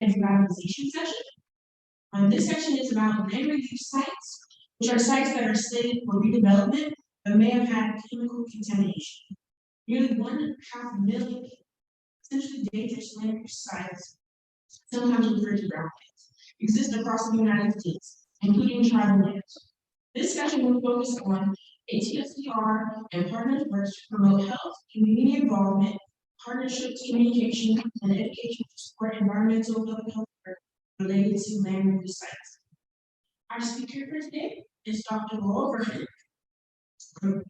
and revitalization section. This section is about land reuse sites, which are sites that are slated for redevelopment but may have had chemical contamination. Nearly 1.5 million essentially dangerous land use sites, sometimes referred to brownfields, exist across the United States, including tribal lands. This session will focus on ATSDR and partners work to promote health, community involvement, partnership, communication, and education to support environmental public health work related to land reuse sites. Our speaker for today is Dr. Laurel Vernon.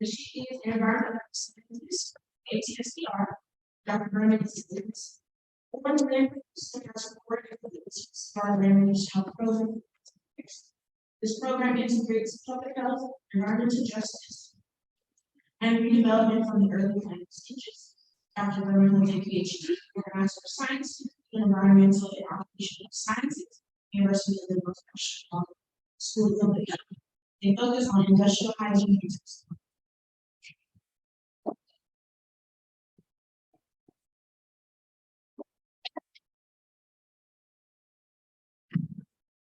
She is an environmental scientist, ATSDR. Dr. Vernon is one land reuse and has supported the ATSDR land reuse health program. This program integrates public health, environmental justice, and redevelopment from the early planning stages. Dr. Vernon holds a PhD in Master of Science in Environmental and Occupational Sciences, University of the School of Public Health. They focus on industrial hygiene and testing.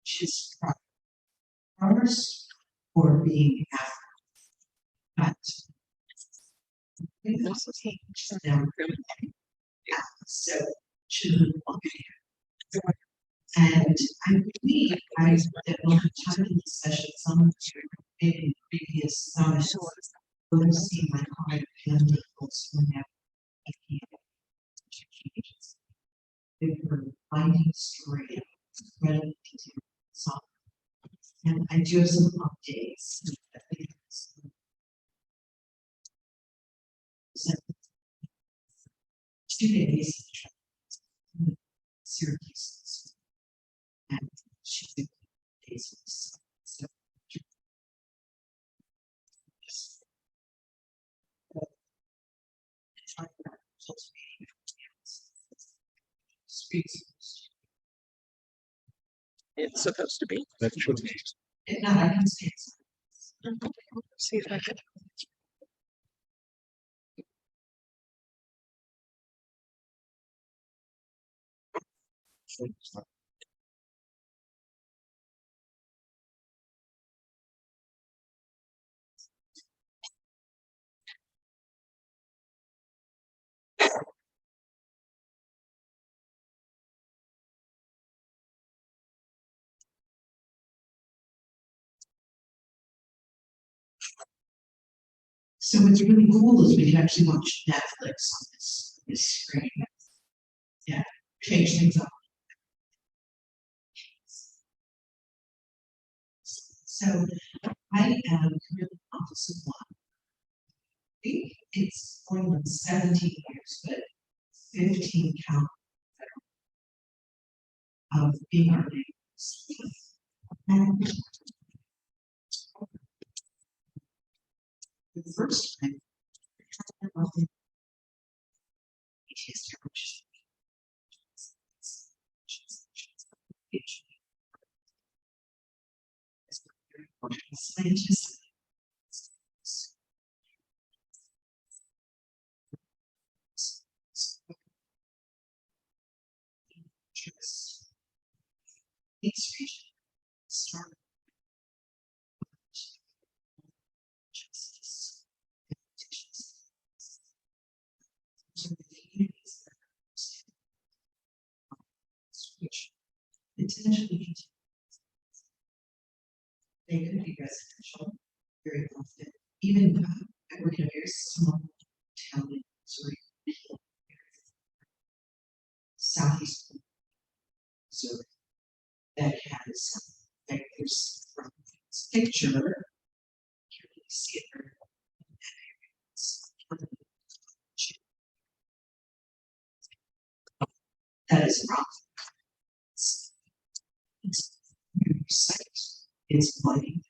She's farmers or being asked, but we also take them so children and I believe that we'll have time in this session, some of you maybe in previous summits will have seen my comment panels when they were finding story spreading song. And I do have some updates. So, 2 days Syracuse and she's in days. So just It's supposed to be. That should be. If not, I can see it. See if I can. So what's really cool is we can actually watch Netflix on this screen. Yeah, change things up. So I am currently Office of One. I think it's going on 17 years, but 15 count of being our neighbors. And the first time, about the scientists. Each region started justice and petitions. So the communities that understand which potentially continue. They could be residential, very often. Even I work in a very small town in Missouri, southeast Missouri, that has vectors from this picture. Here you see it. That is wrong. It's very precise. It's lighting.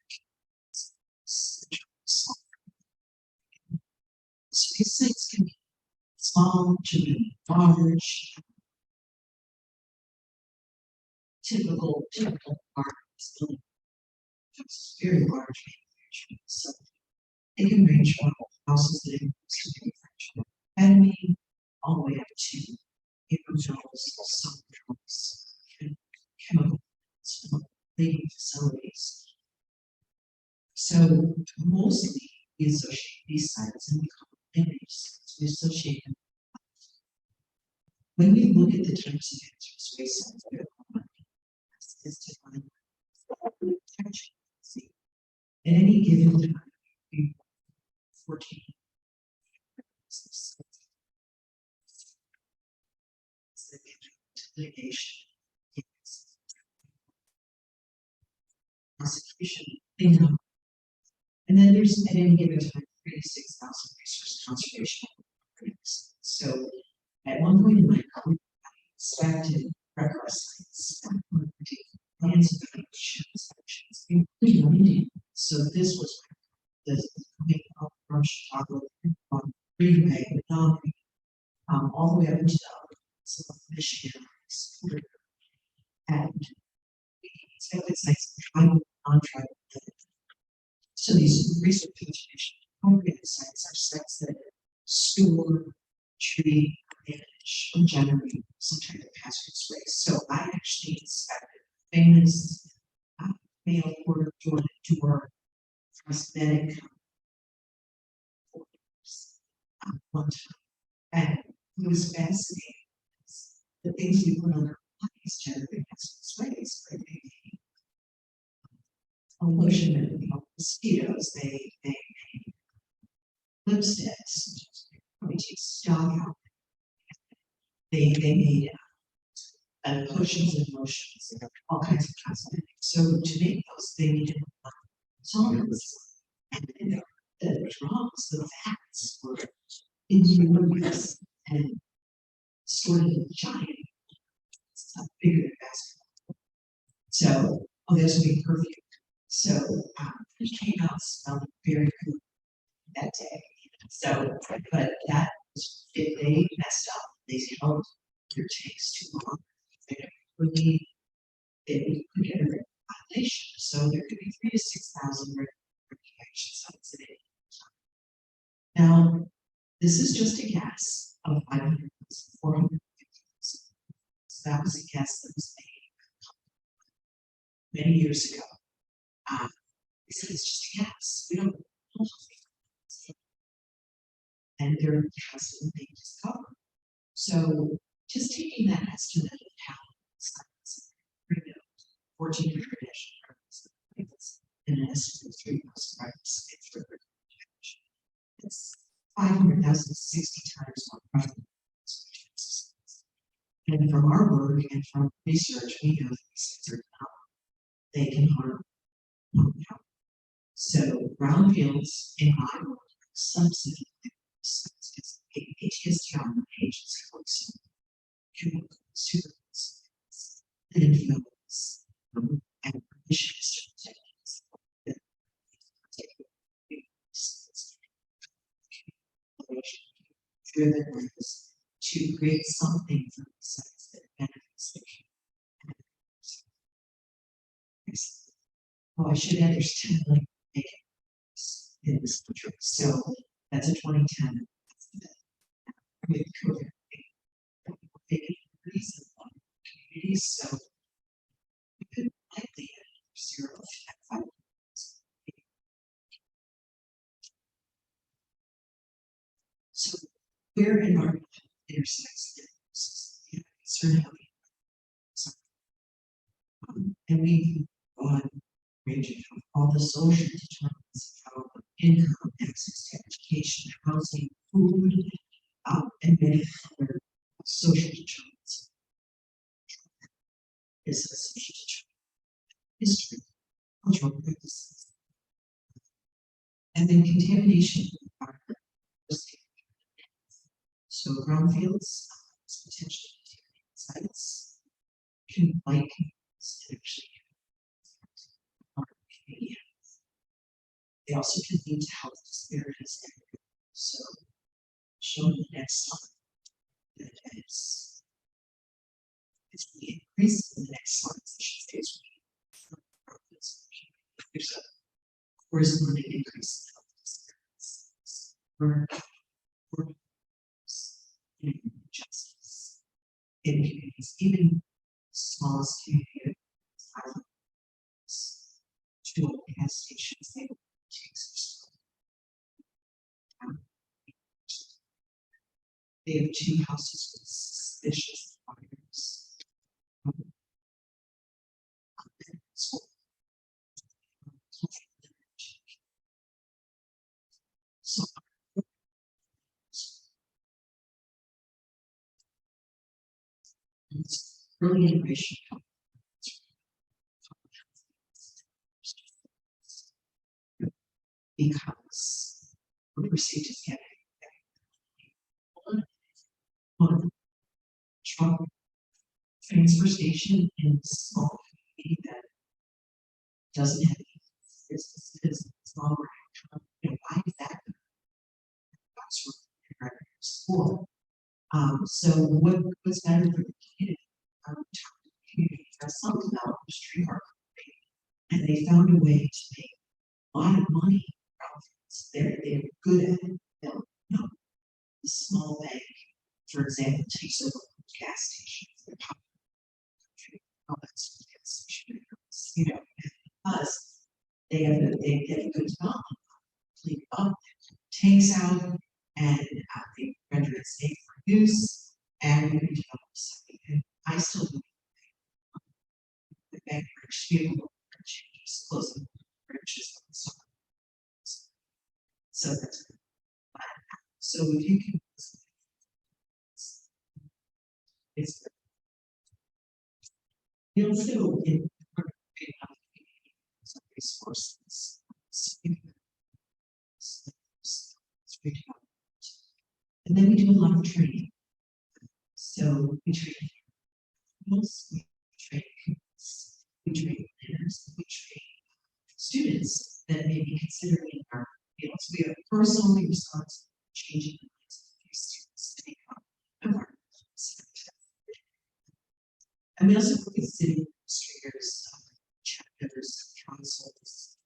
Space sites can be small to be large. Typical apartments building just very large manufacturing. So they can range from houses that are manufactured and all the way up to aerosols, some drugs, chemicals, legal facilities. So mostly we associate these sites and we call them land use sites. We associate them. When we look at the types of hazardous waste sites that are on is defined protection. See, at any given time, we 14 litigation, prosecution, and then there's at any given time 36,000 resource conservation agreements. So at one point in my career, I inspected record sites and plans of inspections, including on Indian. So this was the coming up from Chicago on freeway, all the way up into the Michigan, and we inspected sites tribal, non-tribal. So these research conservation appropriate sites are sites that store, treat, manage, or generate some type of hazardous waste. So I actually inspected famous mail order door cosmetic one time, and it was fascinating. The things we put on our bodies generate hazardous waste, right? A lotion and mosquitoes, they lipsticks, probably take stock out. They made potions and lotions, all kinds of cosmetics. So to make those, they needed solvents, and the drums, the fats were enormous and stored in giant, it's not bigger than basketball. So, this would be perfume. So, it came out smelling very good that day. So, but that was, if they messed up, they held their tanks too long. They really, it could get a violation. So there could be 3,000 to 6,000 regulation sites at any time. Now, this is just a guess of 500,000, 450,000. So that was a guess that was made many years ago. This is just a guess. We don't know. And they're constantly discovered. So just taking that estimate of how sites, 1,400 and an estimate of 3,000 rights for it's 500,000, 60 times more prevalent. And from our work and from research, we know that these things are not, they can harm. So brownfields in my work, subsidy it's HST on the page is close. Chemical superfoods, landfills, and emissions techniques. Driven ways to create something from the sites that benefits the community. Oh, I should understand like in this country. So that's a 2010 with COVID. Reason communities, so we could likely have 0 at 5. So where environmental intersects this, concern how we and we've gone ranging from all the social determinants of income, access to education, housing, food, and many other social determinants. Is a social determinant history, cultural practices, and then contamination of the environment. So brownfields, potentially contaminated sites, can like actually they also can lead to health disparities. So show the next slide. That it's we increase in the next slide. There's a corresponding increase in health disparities for justice. in communities, even smallest community, two old gas stations, they take some. They have two houses with suspicious fires. So, so it's early integration because we're perceived as getting one truck transfer station in a small community that doesn't have any businesses, small, why is that? That's from school. So what's better for the community? Community has some developers tree park, and they found a way to make a lot of money. They're good at it. They'll, a small bank, for example, takes over gas stations. They're popular. Oh, that's gas station. Because they get a good development, clean up, tanks out, and they render it safe for use, and we redevelop something. And I still believe the bank branch changes, closing branches. So that's good. So if you can, it's you'll feel in some resources. And then we do a lot of training. So we train animals, we train kids, we train planners, we train students that may be considering our fields. We are personally responsible for changing the lives of these students to become environmental. And we also work with city administrators, chapters, councils.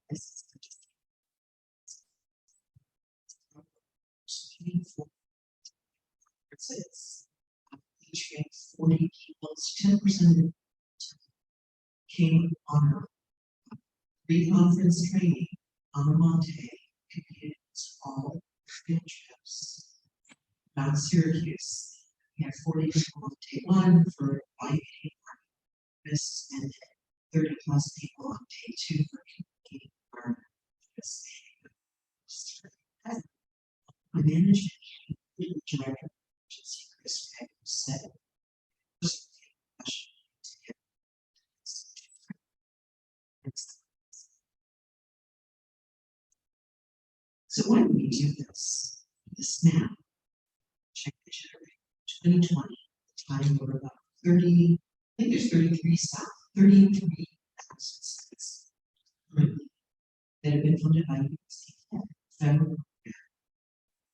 This is just meaningful. We trained 40 people, 10% of them came on a pre-conference training on the Monte, competed all field trips. About Syracuse, we had 40 people on day one for evaluating this, and 30 plus people on day two for communicating our my management director, Chris said, so why do we do this? This map, check the generation, 2020, time over about 30, I think there's 33 south, 33,000 sites that have been funded by USDA, federal program,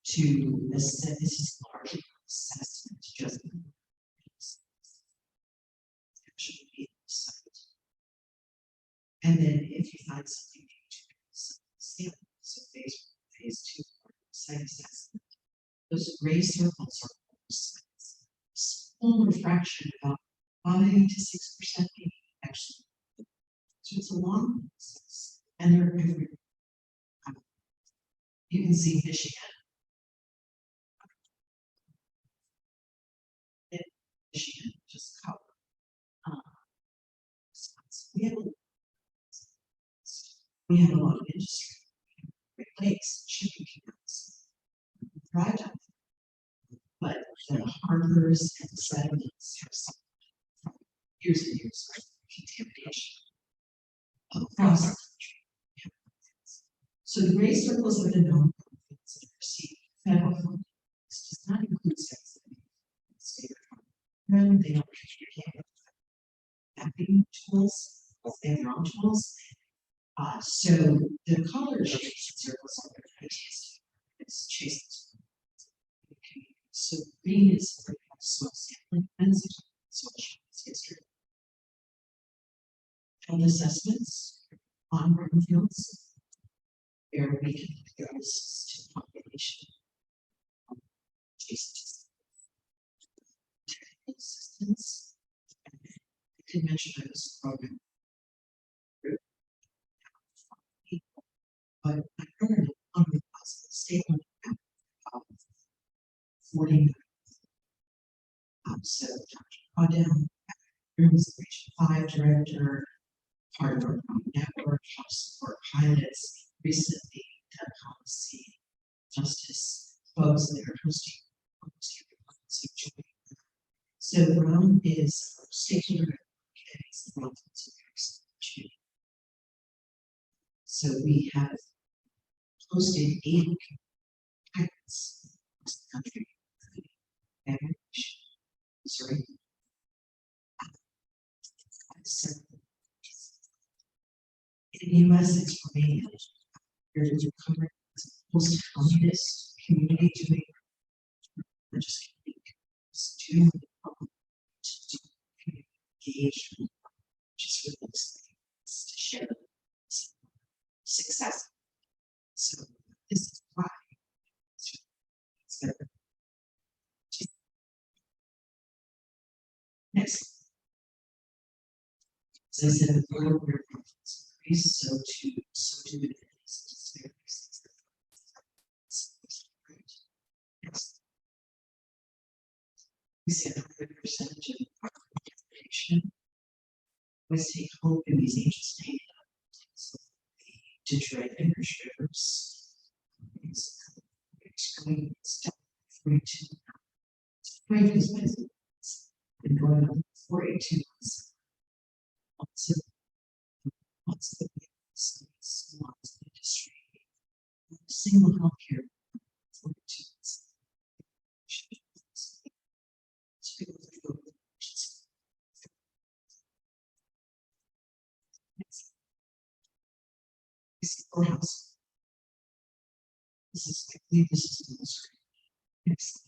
to assess, this is largely assessment, just actually be site. And then if you find something to so phase two site assessment, those gray circles are sites. Small refraction, about 5 to 6% maybe actually. So it's a long process, and they're everywhere. You can see Michigan. Michigan just covered. We have a lot of industry, Great Lakes, shipping canals, dry dock. But the harbors and the settlements have some years and years of contamination across the country. So the gray circles are the known benefits that receive federal funding. This does not include sites that state funding. They don't communicate mapping tools, they have their own tools. So the color circles are very tasty. It's chased. So green is for soil sampling and soil history. Field assessments on Brownfields, where we can look at risks to population. assistance. And I did mention that this program. But I heard on the statement of 40. So Dr. Caudell, Rooms Region 5 Director, part of our network, help support pilots, recently done policy justice folks that are hosting. So Brown is state director, the Brownfield. So we have hosted 80 pilots across the country. Bemidji, Missouri. In the US, it's Romania. Where it's recovered as a post-communist community doing religious community, engagement, just really exciting to share success. So this is why it's better. Next. As I said, the global profits increase, so do the disparities. Next. We see a higher percentage of population. We take hope in these ancient states. Detroit Industries. It's going step 42. It's quite expensive. And going on 42 months. What's the biggest industry? Single healthcare 42 months. Courthouse. This is, I believe this is in the screen. Next.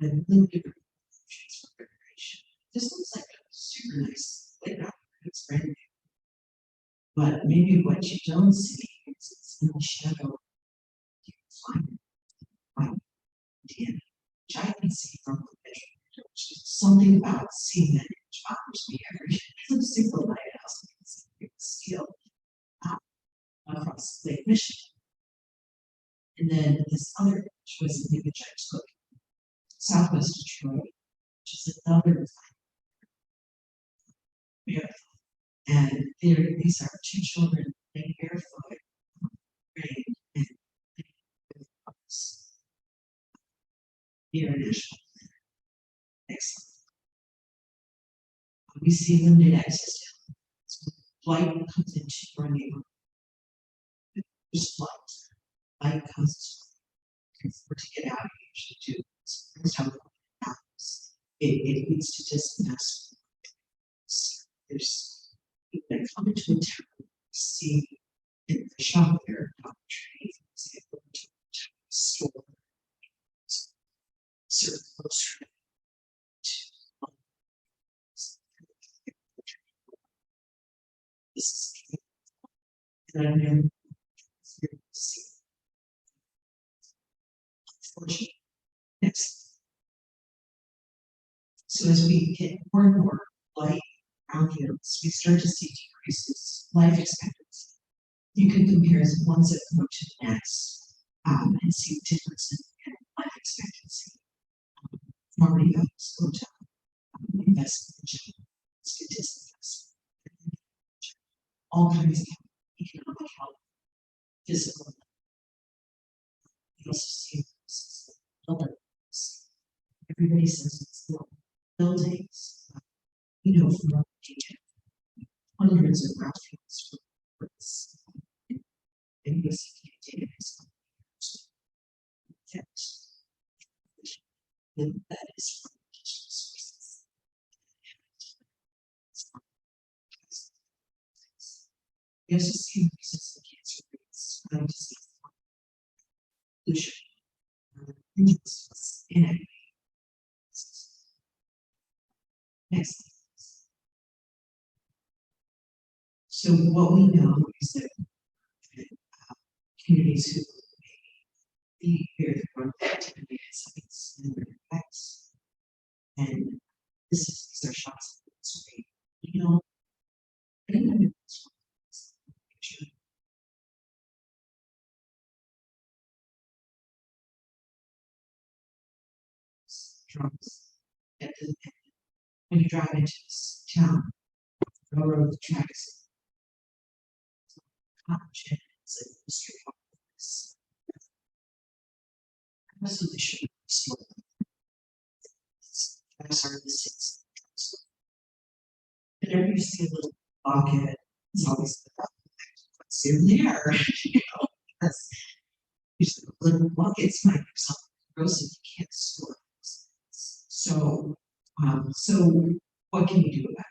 And limited options for preparation. This looks like a super nice playground. It's brand new. But maybe what you don't see is it's in the shadow. You can find it. Wow. Which I can see from the picture. Something about seeing that image bothers me every single lighthouse. You can see the steel across Lake Michigan. And then this other image was an image I took southwest Detroit, which is another marathon. And these are two children playing barefoot, rain, and near Nashville. Excellent. We see limited access to light comes into our neighborhood. There's light comes to get out of here to do how it happens. It leads to dismess. There's people that come into a town, see in the shop there, trade, go to a store, certain grocery. This is and I'm going to see. Unfortunately, next. So as we get more and more light brownfields, we start to see decreases life expectancy. You can compare one zip code to the next and see the difference in life expectancy. Normally, those go to investment statistics, all kinds of economic health, physical health. We also see buildings. Everybody says it's the buildings. You know, from hundreds of brownfields for this. And you see database. And that is from digital sources. We also see increases in cancer rates, disease, pollution, inequity. Next. So what we know is that communities who may be very wrong activity sites and their effects And these are shots of this way. You know, I didn't know this picture. Drums. When you drive into this town, railroad tracks, cotton it's like the street office. Absolutely should be stored. That's our mistakes. Whenever you see a little pocket, it's always what's in there, you know, because usually little buckets might be something gross if you can't store it. So, so what can we do about it?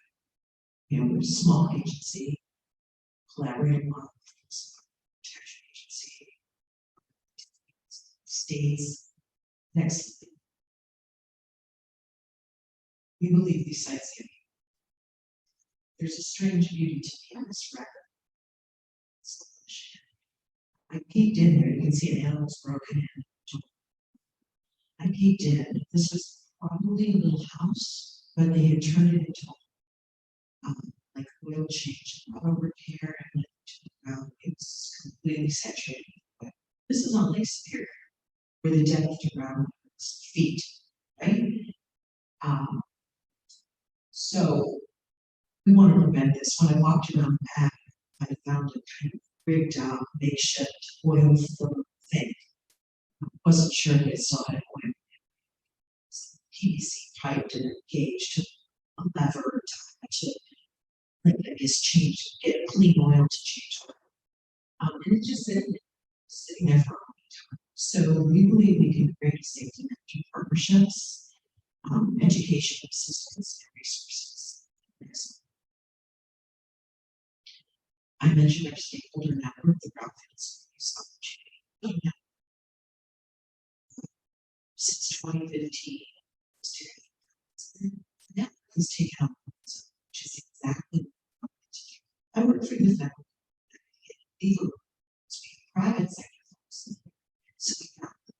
You know, we're a small agency, collaborating on protection agency, states, next. We believe these sites can be. There's a strange beauty to me on this record. I peeked in there, you can see an animal's broken in. I peeked in, this was probably a little house, but they had turned it into like oil change, auto repair, and it's completely saturated. But this is on Lake Superior, where the depth to ground is feet, right? So we want to prevent this. When I walked around back, I found a kind of rigged out makeshift oil filler thing. I wasn't sure if it saw it when PVC piped and engaged to a lever to like I guess change, get clean oil to change oil. And it just sitting there for a long time. So we believe we can create a safety net through partnerships, education assistance and resources. Next. I mentioned our stakeholder network, the Brownfield opportunity. Since 2015, that has taken on, which is exactly what I work for the federal legal private sector folks. So we got them.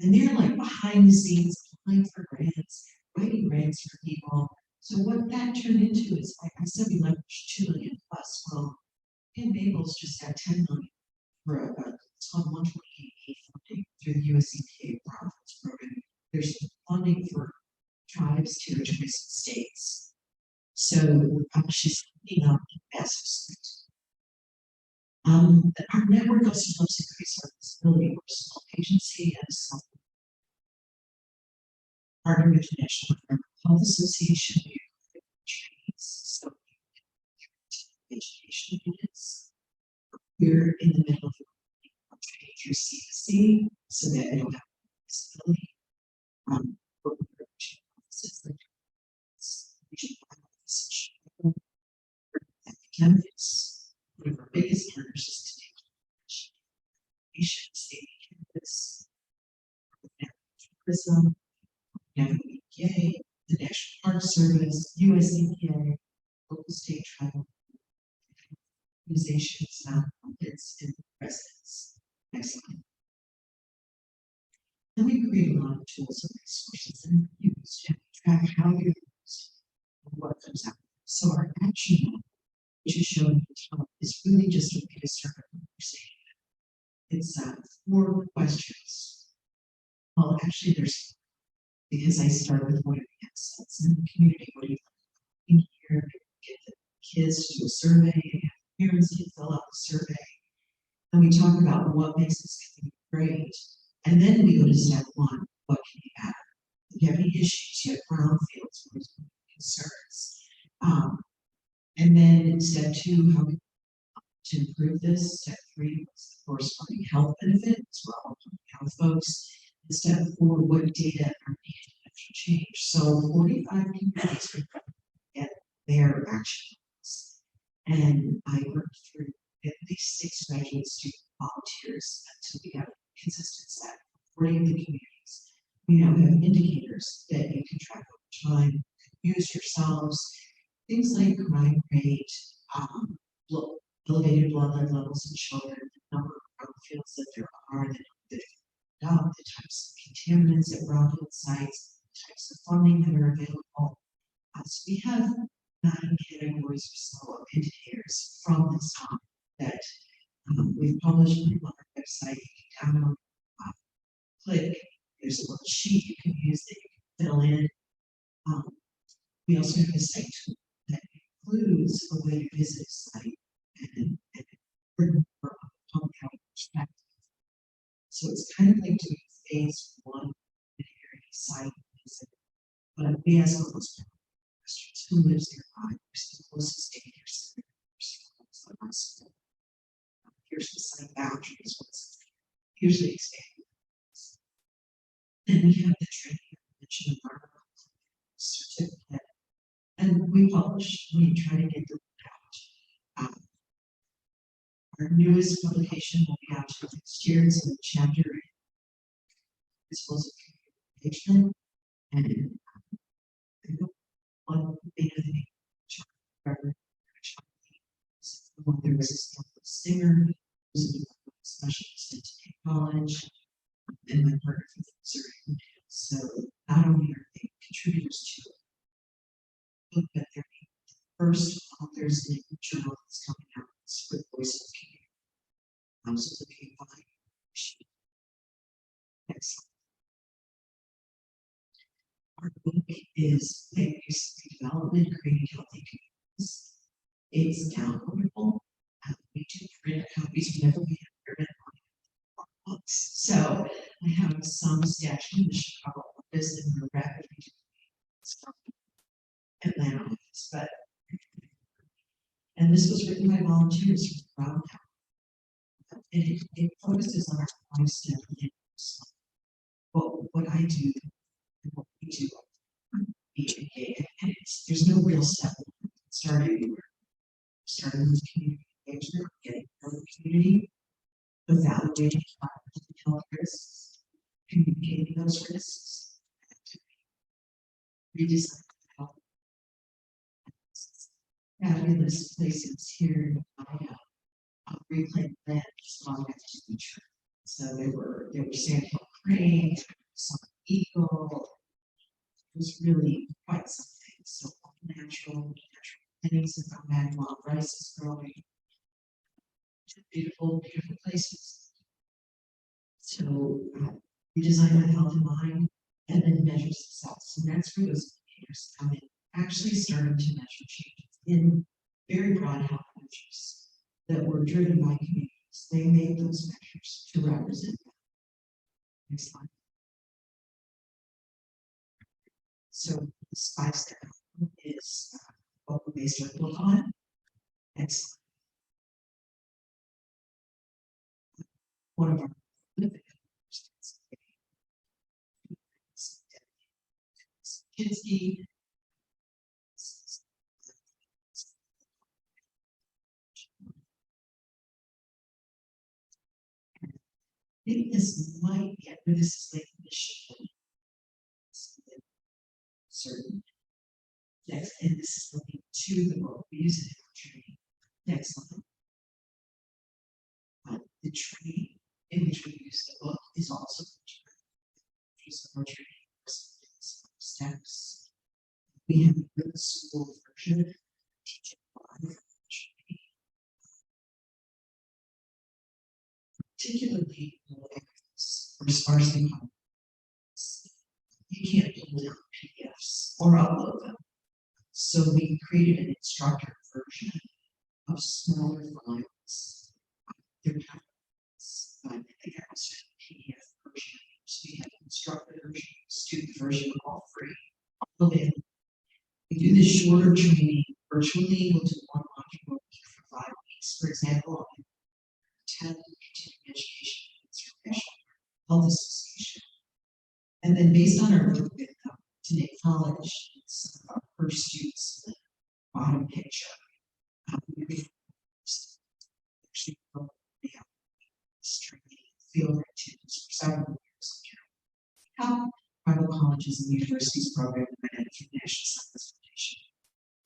And they're like behind the scenes applying for grants, writing grants for people. So what that turned into is, like I said, we leveraged 2 million plus. Well, and Mabel's just got 10 million for it's called 128 funding through the US EPA Brownfield program. There's funding for tribes, territories, and states. So she's cleaning up investors. Our network also helps increase our visibility. We're a small agency and a small partner with the National Health Association. So education units. We're in the middle of training through CDC so that they don't have disability. Academics, one of our biggest partners is to take patients, campus, tourism, EPA, the National Park Service, US EPA, local state tribal organizations, nonprofits, and residents. Next slide. Then we create a lot of tools and resources and use to track how you're used and what comes out. So our action model, which is shown at the top, is really just a way to start a conversation. It's 4 questions. Well, actually, there's because I start with what are the assets in the community, what do you like in here, get the kids to do a survey, parents can fill out the survey, and we talk about what makes this community great. And then we go to step 1, what can you add? If you have any issues, you have brownfields, what are concerns? And then step 2, how to improve this. Step 3, what's the corresponding health benefits? We're all health folks. And step 4, what data are needed to change? So 45 communities get their action plans. And I worked through at least 6 graduate student volunteers until we got a consistent set of 40 of the communities. We now have indicators that you can track over time, use yourselves, things like crime rate, elevated blood levels in children, the number of brownfields that there are, the types of contaminants at brownfield sites, types of funding that are available. So we have 9 categories or so of indicators from this that we've published on our website. You can download, click. There's a little sheet you can use that you can fill in. We also have a site tool that includes a way to visit a site and from a public health perspective. So it's kind of like doing phase 1 in a site visit. But we ask all those questions: who lives nearby? Where's the closest daycare center? Where's the hospital? Here's the site boundaries. What's usually expanded. Then we have the training mentioned in our certificate, and we publish. We try to get the word out. Our newest publication will be out next year. It's a chapter in principles of communication, and one thing I think there was a singer who's a specialist in college, and my partner from Missouri. So not only are they contributors to it, but they're the first authors in a journal that's coming out with Voice of the Community. So looking at next. Our book is Land Use Development, Creating Healthy Communities. It's downloadable. We do print copies whenever we have print on books. So I have some stashed in the Chicago office, and we're rapidly doing Atlanta office. And this was written by volunteers from Brownfield. And it focuses on our 5-step plans. What I do and what we do there's no real step. Start anywhere. Starting with community engagement, getting to know the community, evaluating health risks, communicating those risks, redesign health. Fabulous places here in Ohio. Reclaimed land just long after the beach. So there were sandhill cranes, some eagle. It was really quite something. So natural things and combined wild rice is growing. Beautiful places. So we design with health in mind and then measure success. And that's where those indicators come in. Actually starting to measure changes in very broad health measures that were driven by communities. They made those measures to represent them. Next slide. So this 5-step is what we based our book on. Next. One of our Kinsey. I think this might be, this is like Michigan. Certain. Next, and this is looking to the book. We use it in our training. Next line. The training in which we use the book is also our training steps. We have a good school version. Teaching particularly for sparsely you can't pull down PDFs or upload them. So we created an instructor version of smaller files. They're packets, but they have a PDF version. So we have an instructor version, student version, all free. All available. We do this shorter training virtually. We'll do one module for 5 weeks, for example. 10 continuing education health association. And then based on our work with Today College, some of our first students, the bottom picture, we actually training field activities for several years. How private colleges and universities program and National Science Foundation.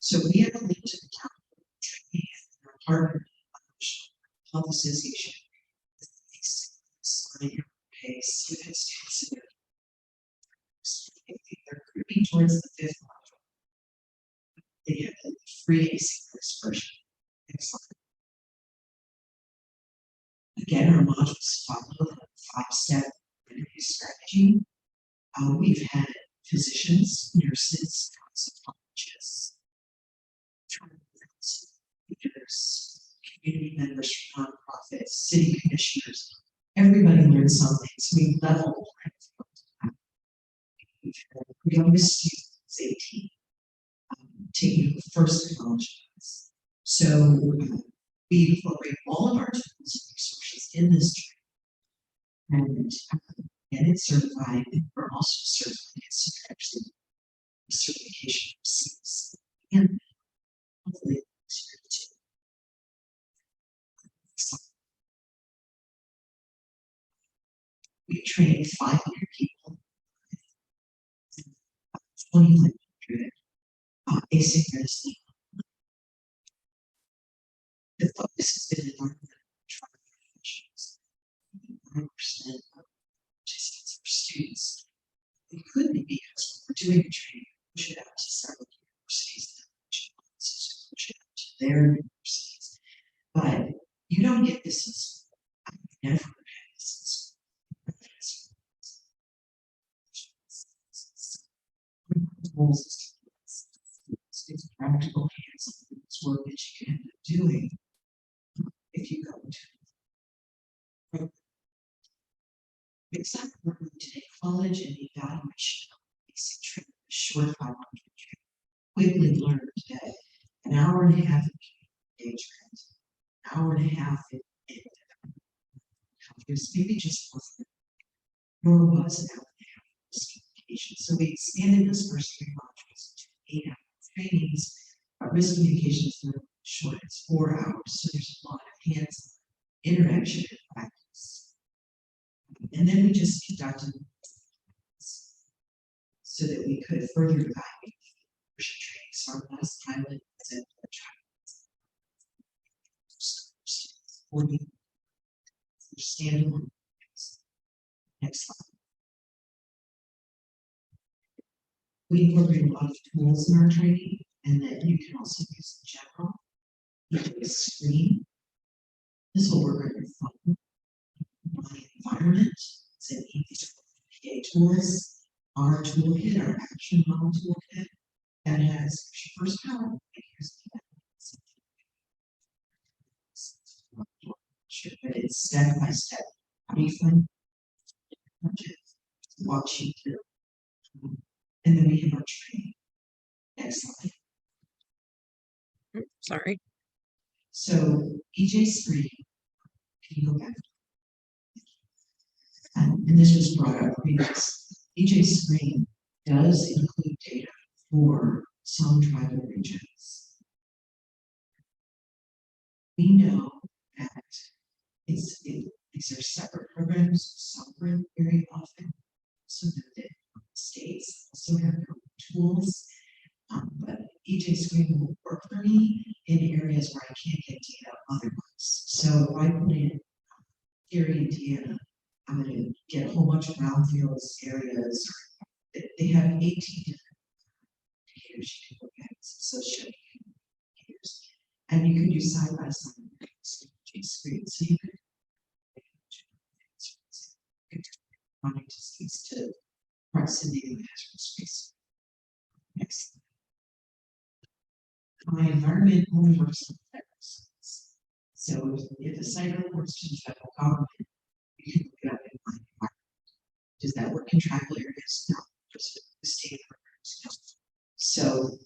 So we have a link to the calendar training and our partner health association. Sign pay students to their towards the fifth module, they have a free asynchronous version. Next slide. Again, our modules follow a 5-step interview strategy. We've had physicians, nurses, psychologists, leaders, community members from nonprofits, city commissioners. Everybody learned something, so we leveled. We've had the youngest student is 18, taking the first college class. So we incorporate all of our tools and resources in this training, and get it certified. And we're also certified as actually certification receipts, and hopefully we trained 500 people, 2,100 asynchronously. The focus has been in learning trauma professionals. 9% of participants are students. It could be because we're doing a training, push it out to several universities, push it out to their universities. But you don't get this in school. I've never had this in school. It's practical hands-on work that you can end up doing if you go into program. Except we're going to take college and evaluation of basic training, short 500 training. Quickly learned that an hour and a half of engagement, an hour and a half in maybe just wasn't, nor was an hour and a half of communication. So we expanded those first 3 modules to 8 hour trainings. Risk communication is really short, it's 4 hours, so there's a lot of hands interaction and practice. And then we just conducted so that we could further evaluate training. So our last pilot was at standalone. Next slide. We incorporate a lot of tools in our training, and that you can also use in general. You can screen. This will work on your phone. My environment, it's an EPA tools. Our toolkit, our action model toolkit, that has first power. Sure, but it's step by step. Briefing, walk you through, and then we have our training. Next slide. Sorry. So EJ screen, can you go back? And this was brought up previously. EJ screen does include data for some tribal regions. We know that these are separate programs, some very often. So that states also have their own tools. But EJ screen will work for me in areas where I can't get data otherwise. So if I put in Gary, Indiana, I'm going to get a whole bunch of brownfield areas. They have 18 different indicators you can look at, associated indicators. And you can do side by side EJ screen. So you could wanting to speak to proximity and hazard space. Next. My environment only works on federal sites. So if the site reports to the federal government, you can look it up in my environment. Does that work in tribal areas? No, just the state programs. No. So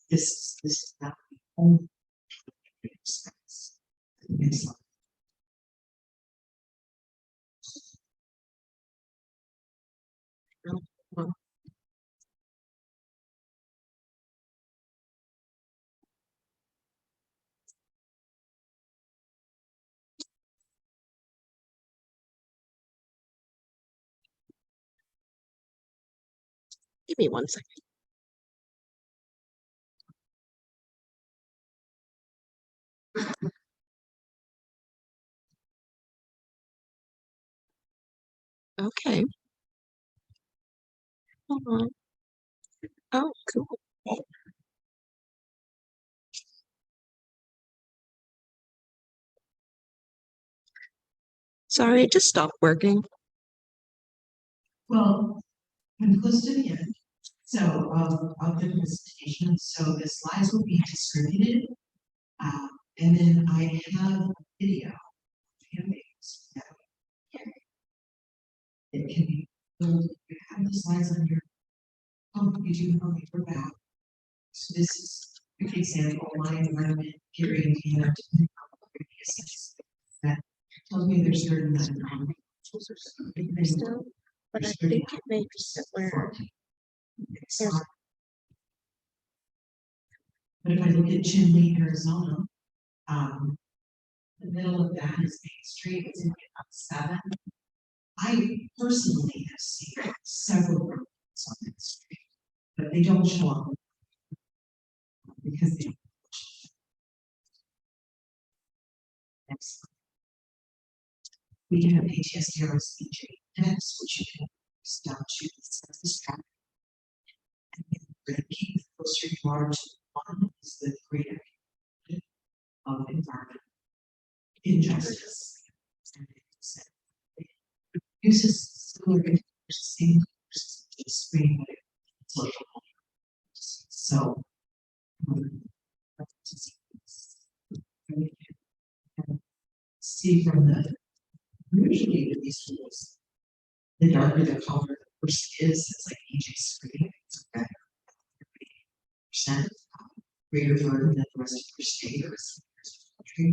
this is not the only sites. Next slide. Well, give me 1 second. Okay. Hold on. Oh, cool. Sorry, it just stopped working. Well, I'm close to the end, so I'll give a presentation. So the slides will be distributed. And then I have a video. It can be, you have the slides on your computer on your back. So this is a good example of my environment, Gary, Indiana, that tells me there's 39. Still, but I think it makes it where there's But if I look at Chinle, Arizona, the middle of that is Main Street, it's in about 7. I personally have seen several roads on that street, but they don't show up because they don't. Next. We have ATSDR's EJ index, which you can use down to the census tract. And we're going to keep the closer you are to 1 is the greater of environment injustice. It uses similar same screen, but it's social. So, see from the usually with these tools, the darker the color the person is, it's like EJ screen, it's better. 30% greater burden than the rest of your state or rest of the country.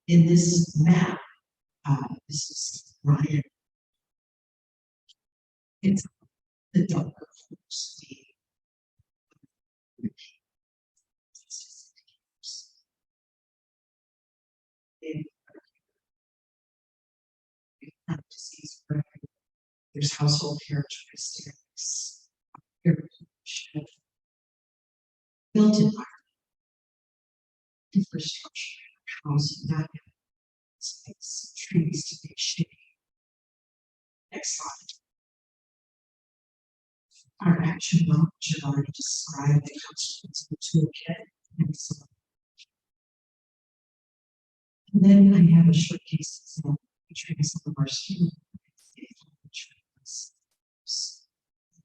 In this map, this is Ryan. It's the darker colors. Disease, there's household characteristics, built environment, infrastructure, housing, not space, trees to make shade. Next slide. Our action knowledge have already described the constants of the toolkit. Next slide. And then I have a short case example featuring some of our students.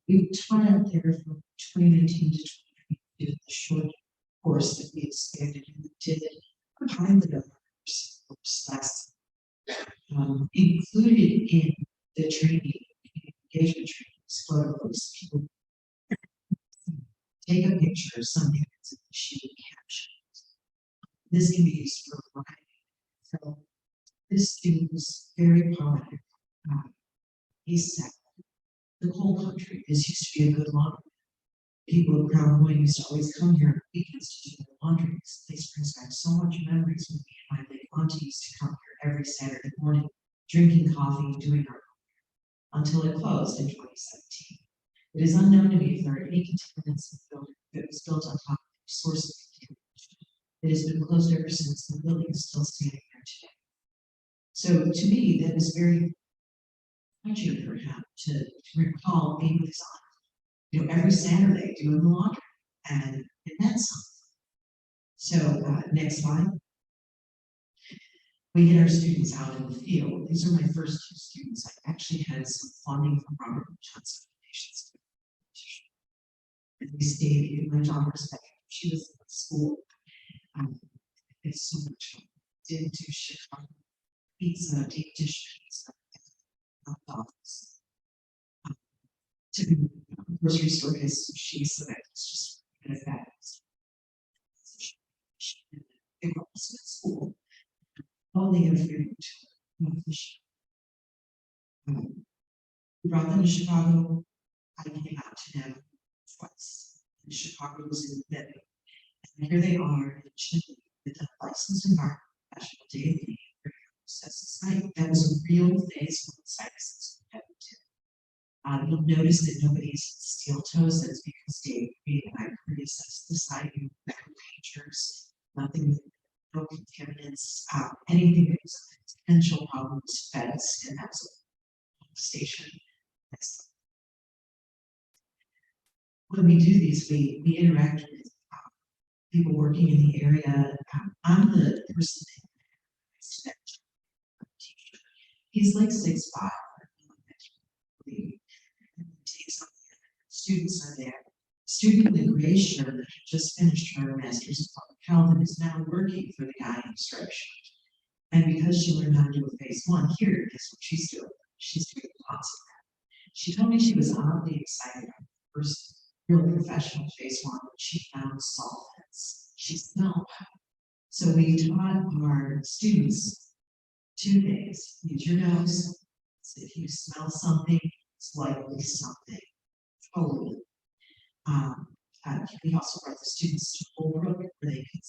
We taught out there from 2019 to 2022 the short course that we expanded and did behind the doors last included in the training, engagement training, photos, people take a picture of something that's in the sheet captions. This can be used for a variety. So this student was very positive. He said, the whole country, this used to be a good laundry. People at Crown Point used to always come here on weekends to do their laundry. This place brings back so much memories when me and my late auntie used to come here every Saturday morning, drinking coffee, doing our until it closed in 2017. It is unknown to me if there are any contaminants in the building that was built on top of the source of contamination. It has been closed ever since. The building is still standing there today. So to me, that was very touching for him to recall being with his aunt. You know, every Saturday doing the laundry, and it meant something. So next slide. We get our students out in the field. These are my first 2 students. I actually had some funding from Robert Johnson Foundations. And they stayed in my daughter's bed. She was in school. It's so much fun. Did to Chicago pizza, deep dish pizza, dogs. To the grocery store has sushi, so that's just kind of fabulous. They were also at school. Only a few we brought them to Chicago. I came out to them twice. And Chicago was in the middle. And here they are in Chile with a licensed environment professional daily site. That was a real phase 1 site. You'll notice that nobody's steel toes. That's because Dave Reed and I pre-assessed the site and pictures, nothing, no contaminants, anything that was a potential problem was fenced, and that's a station. Next. when we do these, we interact with people working in the area. I'm the person that teacher. He's like 6'5". Students are there. Student in the gray shirt that just finished her master's in public health and is now working for the guy in the striped shirt. And because she learned how to do a phase 1, here, guess what she's doing? She's doing lots of that. She told me she was oddly excited about the first real professional phase 1, but she found solvents. She smelled. So we taught our students 2 things. Use your nose. So if you smell something, it's likely something. Totally. We also brought the students to Holbrook where they could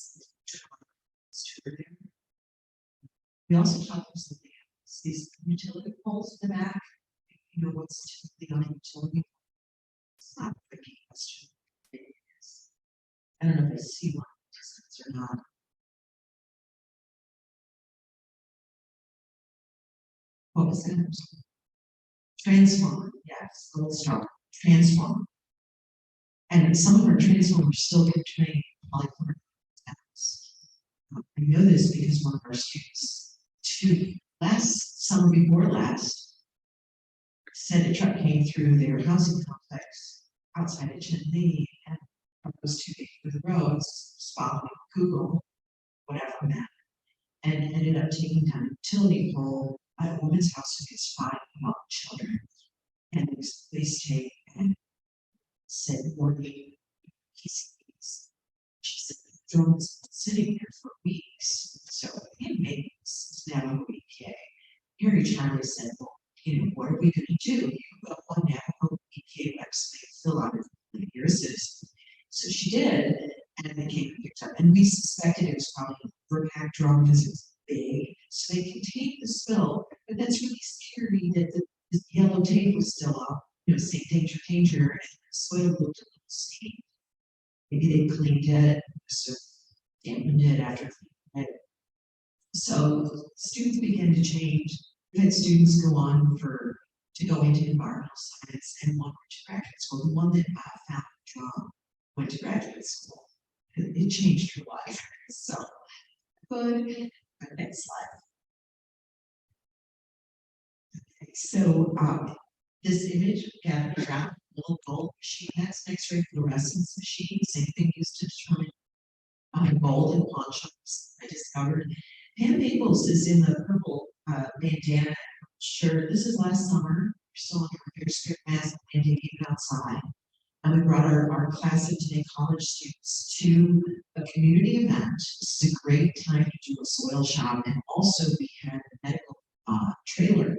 tour there. We also taught them something else. These utility poles in the back. You know what's typically on a utility pole? It's not a tricky question. It is. I don't know if I see one distance or not. What was that? Transformer, yes, gold star. Transformer. And some of our transformers still get trained polychlorinated metals. I know this because one of our students, last summer before last, said a truck came through their housing complex outside of Chinle and was too big for the roads, following Google, whatever map, and ended up taking down a utility pole at a woman's house who has 5 young children. And they stayed and said, "Morning, PCs." She said, "The drone's been sitting there for weeks." So maybe it's now an EPA. Harry Charlie said, "Well, what are we going to do? You go on Navajo EPA website, fill out your citizen." So she did, and it came and picked up. And we suspected it was probably a overpack drone because it's big. So they contained the spill, but that's really scary that the yellow tape was still up. Say danger, danger, and the soil looked a little steep. Maybe they cleaned it, so dampened it after cleaning it. So students began to change. We had students go on to go into environmental science and one went to graduate school. The one that found a job went to graduate school. It changed her life. So good. Next slide. Okay, so this image, yeah, a little gold machine, that's an X-ray fluorescence machine, same thing used to determine gold in pawn shops. I discovered Pam Maples is in the purple bandana shirt. This is last summer. We're still on our hair strip mask landing even outside. And we brought our class of today college students to a community event. This is a great time to do a soil shop, and also we had a medical trailer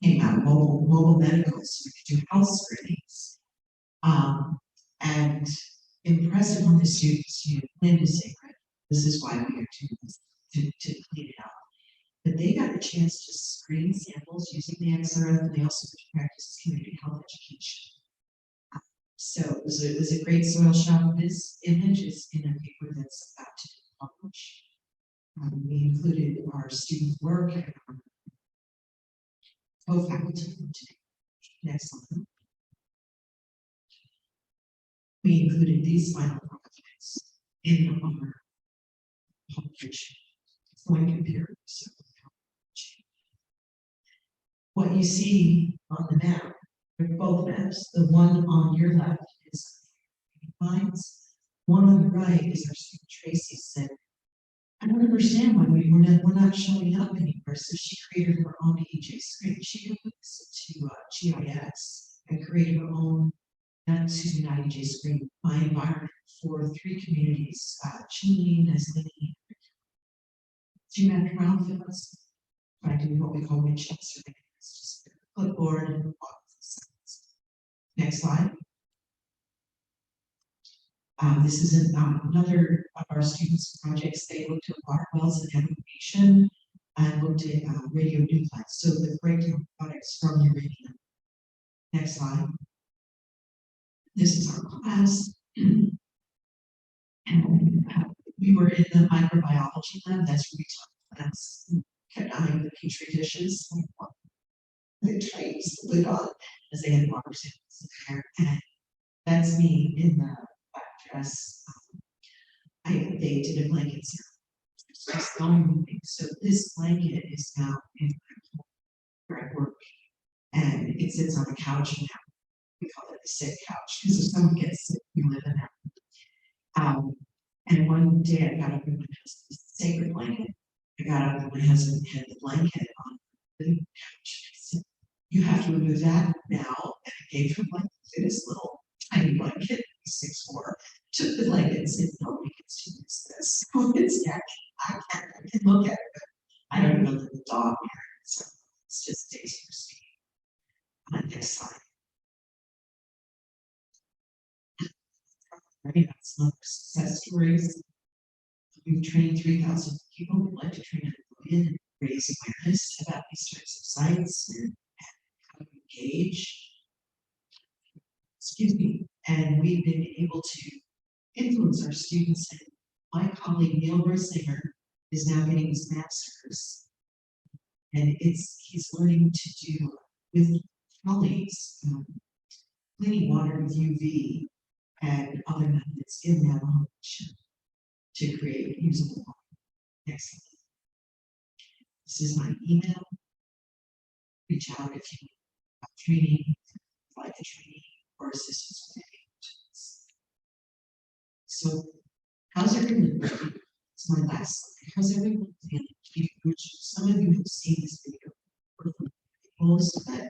came out, mobile medical, so we could do health screenings. And impressive on the students, plan to say, right, this is why we are doing this, to clean it up. But they got a chance to screen samples using the XRF, and they also got to practice community health education. So it was a great soil shop. This image is in a paper that's about to be published. We included our student work and our co-faculty from today. Next one. We included these final projects in our publication. It's going to compare. So what you see on the map, with both maps, the one on your left is lines. One on the right is our student Tracy said, "I don't understand why we're not showing up anywhere." So she created her own EJ screen. She put this to GIS and created her own, not EJ screen, my environment for 3 communities, Chinle, Nashville, Brownfield. I do what we call windshield survey. It's just a clipboard and next slide. This is another of our students' projects. They looked at water wells and aggregation and looked at radionuclides, so the breakdown products from uranium. Next slide. This is our class. And we were in the microbiology lab. That's where we taught plants, kept eyeing the petri dishes. They tried to put the lid on as they had water samples in there. And that's me in the black dress. They did a blanket ceremony. It's just going moving. So this blanket is now in my home where I work, and it sits on a couch now. We call it the sick couch because if someone gets sick, we live in that. And one day I got up in my husband's sacred blanket. I got up and my husband had the blanket on the couch. I said, "You have to remove that now." And I gave him like this little tiny blanket, 6'4", took the blanket and said, "Nobody gets to use this." It's actually, I can look at it, but I don't know that the dog here. So it's just Daisy for Steve. Next slide. Right, that's not success stories. We've trained 3,000 people. We'd like to train 1 million and raise awareness about these types of sites and how to engage. Excuse me. And we've been able to influence our students. And my colleague Neil Risinger is now getting his master's, and he's learning to do with colleagues cleaning water with UV and other methods in that operation to create usable water. Next slide. This is my email. Reach out if you have training, like the training, or assistance with any questions. So, how's everyone doing? It's my last slide. How's everyone feeling? Some of you have seen this video before, but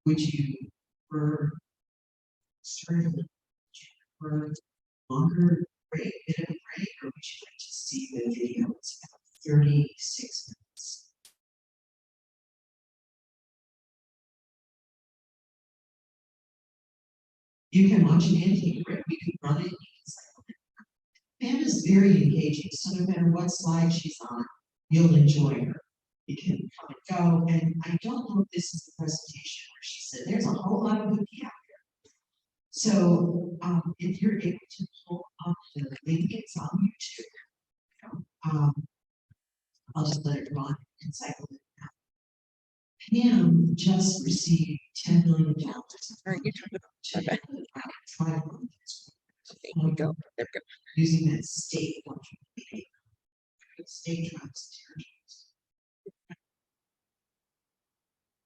would you prefer starting for longer break, bit of a break, or would you like to see the video? It's about 36 minutes. You can watch an antique break. We can run it. You can cycle it. Pam is very engaging, so no matter what slide she's on, you'll enjoy her. You can come and go. And I don't know if this is the presentation where she said there's a whole lot of cookie out there. So if you're able to pull up the link, it's on YouTube. I'll just let it run and cycle it now. Pam just received $10 million. Are you talking about? There we go. Using that state state tribes.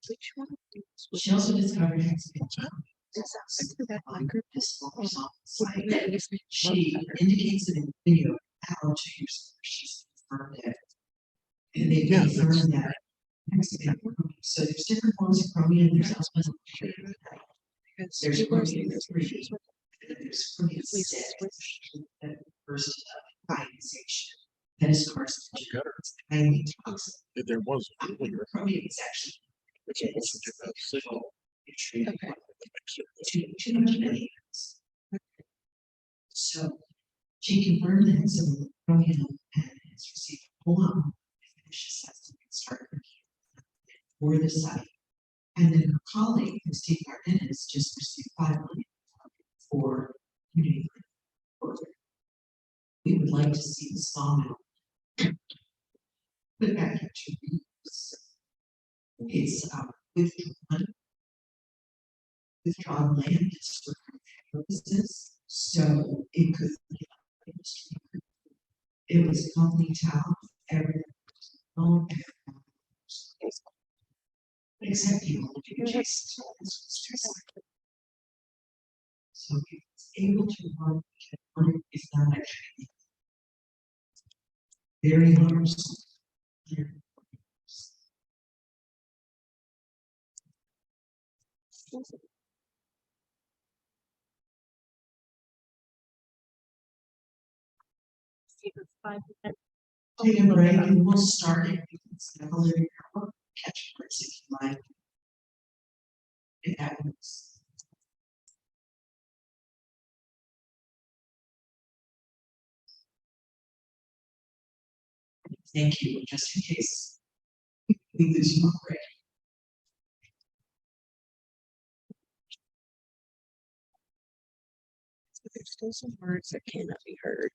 Which one? She also discovered it's That one group is she indicates it in the video how to use it. She's confirmed it. And they confirmed that. So there's different forms of chromium. There's also there's chromium 3. There's chromium 6. That first ionization. That is carcinogenic. It's highly toxic. There was earlier. Chromium is actually Which it wasn't give that signal. Okay. too much maintenance. So she confirmed that some of the chromium and has received a whole lot more finish assessment and start for the site. And then her colleague, Steve Martinez, just received $5 million for community work. We would like to see the sawmill put back into use. It's withdrawn land is for purposes, so it could be it was a company town, everything except people adjacent. So it's able to work is not actually very large. Take a break and we'll start it. You can sample it in your book, catch parts if you like. It happens. Thank you, just in case we lose you break. There's still some words that cannot be heard.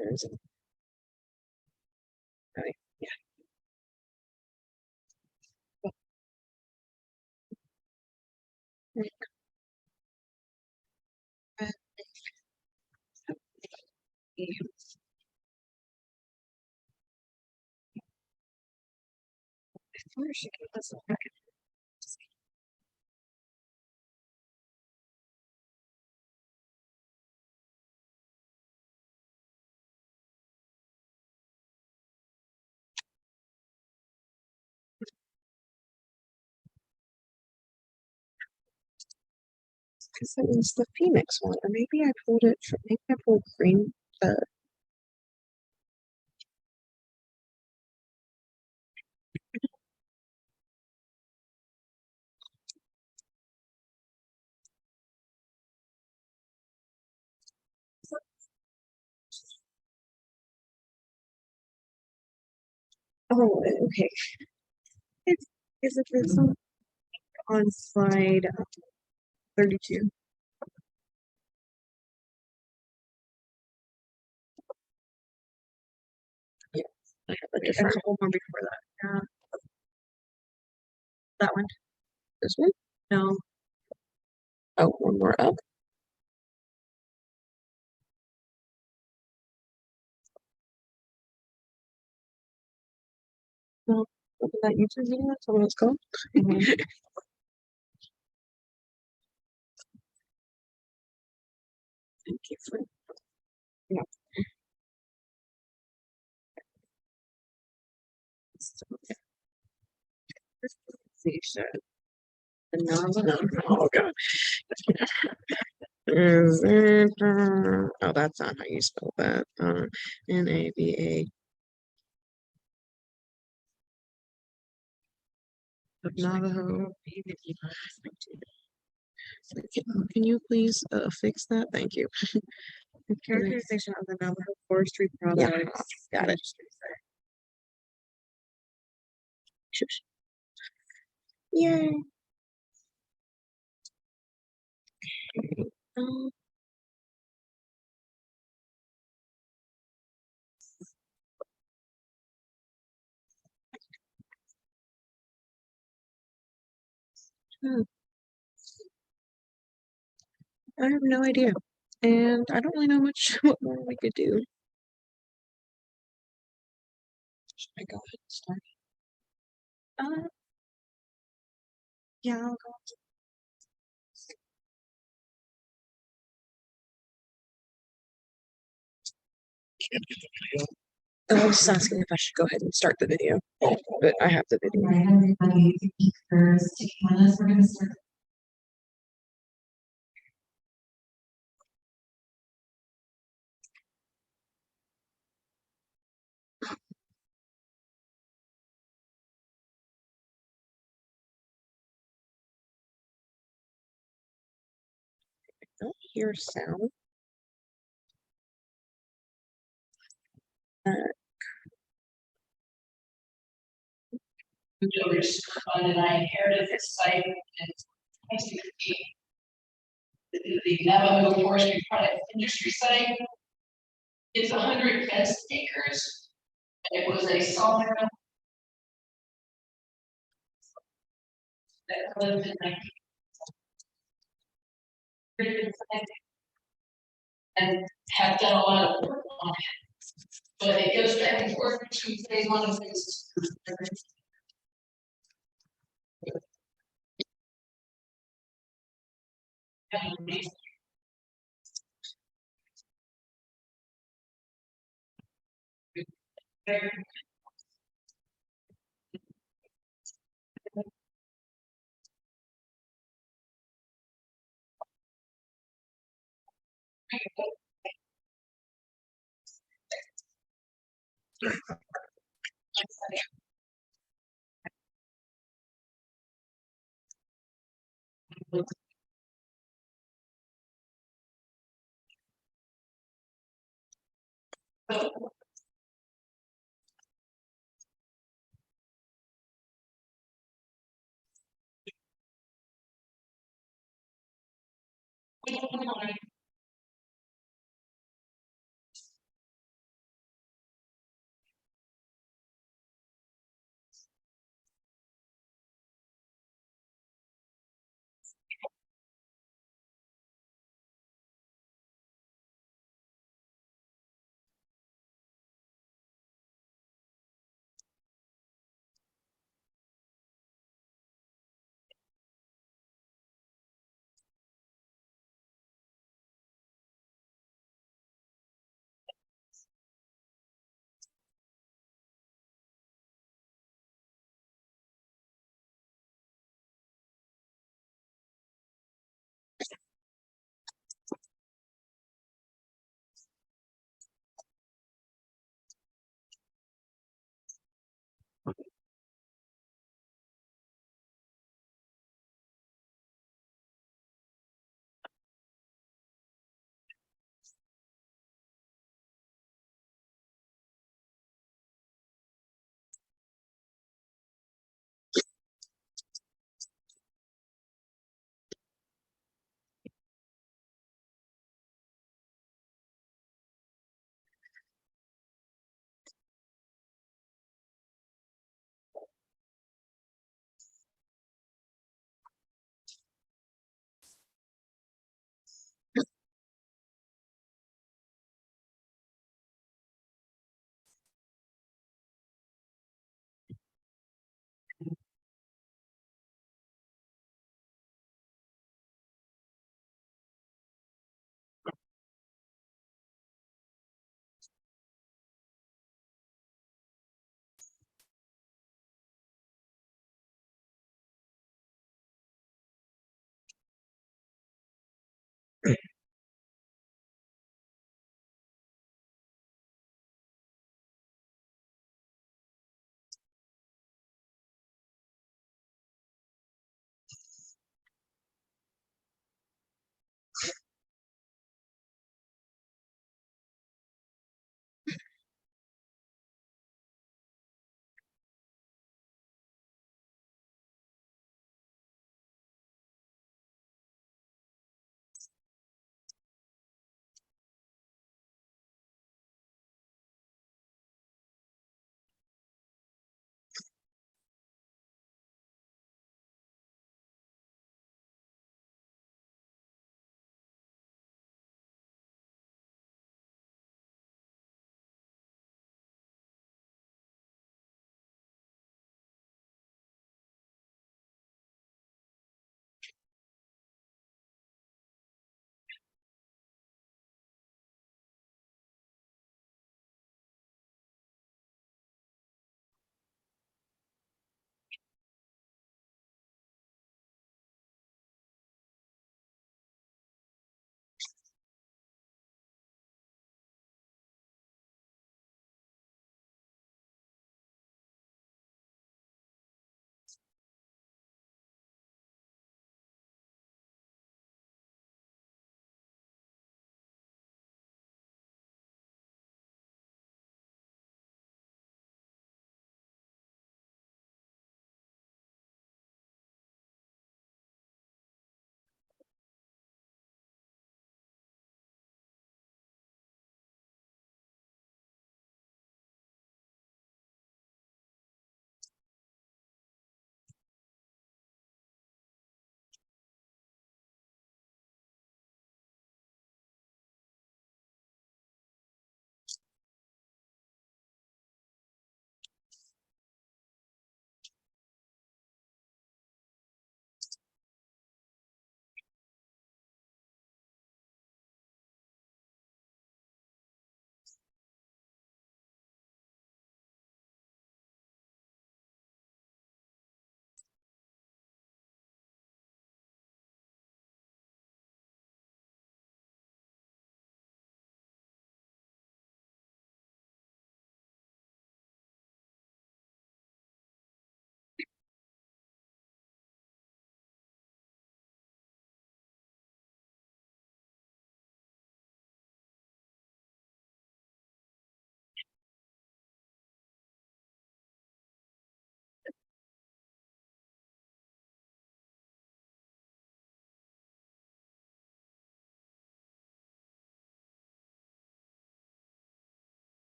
There is a. Right, yeah. Right. Where is she? Let's look. Because it was the Phoenix one, or maybe I pulled it from, maybe I pulled green. Oh, okay. It's is it this one on slide 32? Yeah, I have a different. A couple more before that. Yeah. That one. This one? No. Oh, one more up. No, look at that YouTube video. That's what it's called. Thank you for. Yeah. Oh god. Is it, oh, that's not how you spell that. Nava. Of Navajo. Can you please fix that? Thank you. Characterization of the Navajo forestry products. Yeah, got it. Shush. Yay. Um, hmm, I have no idea. And I don't really know much what more we could do. Should I go ahead and start? Yeah, I'll go. Can't get the video. I was just asking if I should go ahead and start the video, but I have the video. Right, everybody, speakers, taking on us, we're gonna start. I don't hear sound. And I inherited this site and it's the Navajo forestry product industry site. It's 100 fenced acres. It was a sawmill that lived in and have done a lot of work on it. But it goes back and forth between phase one and phase two.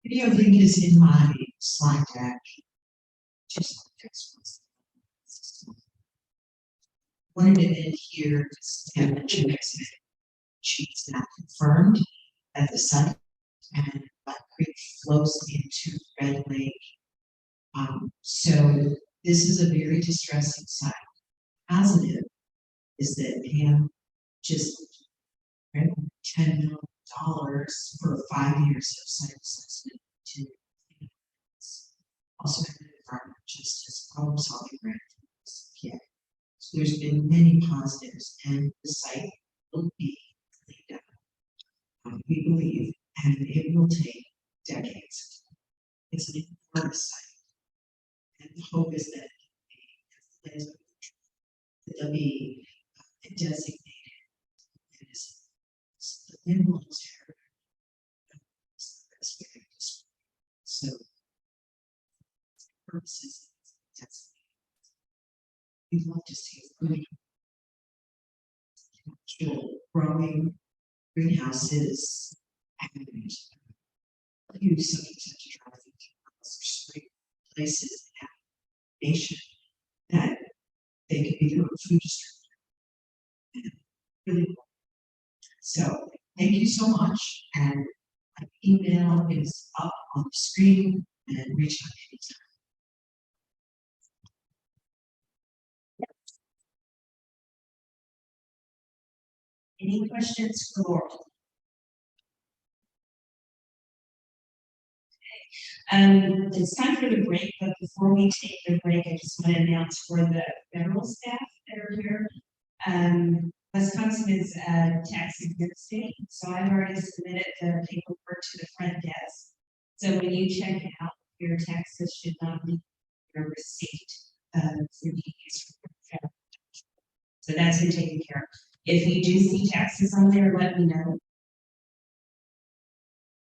Video link is in my slide deck. Just like this one. Wanted to end here, and mention next minute. She's now confirmed at the site, and Black Creek flows into Red Lake. So this is a very distressing site. Positive is that Pam just read $10 million for 5 years of site assessment to also have an environment justice problem solving grant. Yeah. So there's been many positives, and the site will be cleaned up. We believe, and it will take decades. It's an enormous site, and the hope is that they'll be designated as the involuntary. So, purposes, we'd love to see actual growing greenhouses and use some to drive into places in the nation that they could be their own food distributor. Really cool. So thank you so much, and my email is up on the screen, and reach out anytime. Any questions for Laurel? It's time for the break, but before we take the break, I just want to announce for the federal staff that are here. Wisconsin is a tax exempt state, so I've already submitted the paperwork to the front desk. So when you check out, your taxes should not be your receipt for the use for federal. So that's been taken care of. If you do see taxes on there, let me know.